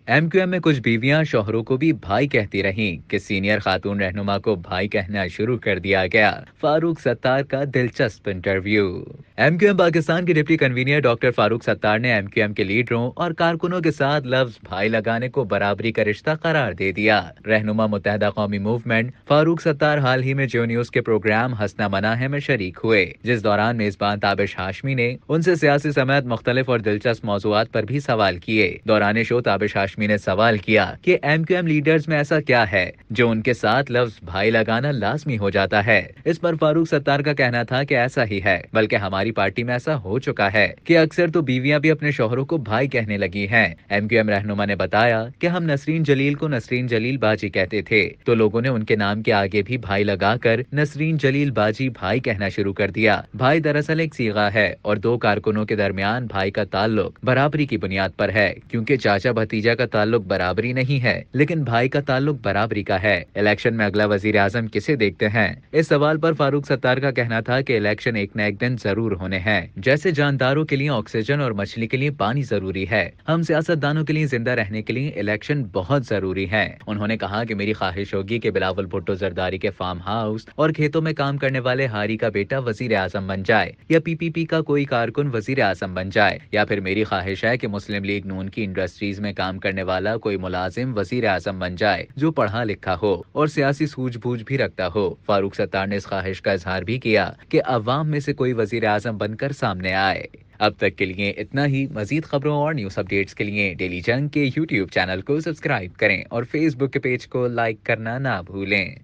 MQM میں کچھ بیویاں شوہروں کو بھی بھائی کہتی رہیں کہ سینئر خاتون رہنما کو بھائی کہنا شروع کر دیا گیا۔ فاروق ستار کا دلچسپ انٹرویو۔ MQM پاکستان کے deputy convener doctor Farooq Sattar نے MQM کے لیڈروں اور کارکنوں کے ساتھ لفظ بھائی لگانے کو برابری کا رشتہ قرار دے دیا۔ رہنما متحدہ قومی موومنٹ فاروق ستار حال ہی میں جیو نیوز کے پروگرام ہنسنا منع ہے میں شریک ہوئے، جس دوران میزبان تابش ہاشمی نے ان سے سیاسی سمیت مختلف اور دلچسپ موضوعات پر بھی سوال کیے۔ دوران شو تابش ہاشمی نے سوال کیا کہ MQM لیڈرز میں ایسا کیا ہے جو ان کے ساتھ لفظ بھائی لگانا لازمی ہو جاتا ہے۔ اس پر فاروق ستار کا کہنا تھا کہ ایسا ہی ہے، بلکہ ہماری پارٹی میں ایسا ہو چکا ہے کہ اکثر تو بیویاں بھی اپنے شوہروں کو بھائی کہنے لگی ہیں۔ MQM رہنما نے بتایا کہ ہم نسرین جلیل کو نسرین جلیل باجی کہتے تھے، تو لوگوں نے ان کے نام کے آگے بھی بھائی لگا کر نسرین جلیل باجی بھائی کہنا شروع کر دیا۔ بھائی دراصل ایک صیغہ ہے اور دو کارکنوں کے درمیان بھائی کا تعلق برابری کی بنیاد پر ہے، کیونکہ چاچا بھتیجا کا تعلق برابری نہیں ہے، لیکن بھائی کا تعلق برابری کا ہے۔ الیکشن میں اگلا وزیر اعظم کسے دیکھتے ہیں؟ اس سوال پر فاروق ستار کا کہنا تھا کہ الیکشن ایک نہ ایک دن ضرور ہونے ہیں۔ جیسے جانداروں کے لیے آکسیجن اور مچھلی کے لیے پانی ضروری ہے، ہم سیاستدانوں کے لیے زندہ رہنے کے لیے الیکشن بہت ضروری ہے۔ انہوں نے کہا کہ میری خواہش ہوگی کہ بلاول بھٹو زرداری کے فارم ہاؤس اور کھیتوں میں کام کرنے والے ہاری کا بیٹا وزیر اعظم بن جائے، یا PPP کا کوئی کارکن وزیر اعظم بن جائے، یا پھر میری خواہش ہے کہ مسلم لیگ نون کی انڈسٹریز میں کام کرنے والا کوئی ملازم وزیر اعظم بن جائے جو پڑھا لکھا ہو اور سیاسی سوجھ بوجھ بھی رکھتا ہو۔ فاروق ستار نے اس خواہش کا اظہار بھی کیا کہ عوام میں سے کوئی وزیر اعظم بن کر سامنے آئے۔ اب تک کے لیے اتنا ہی۔ مزید خبروں اور نیوز اپڈیٹس کے لیے ڈیلی جنگ کے YouTube چینل کو سبسکرائب کریں اور Facebook کے پیج کو لائک کرنا نہ بھولیں۔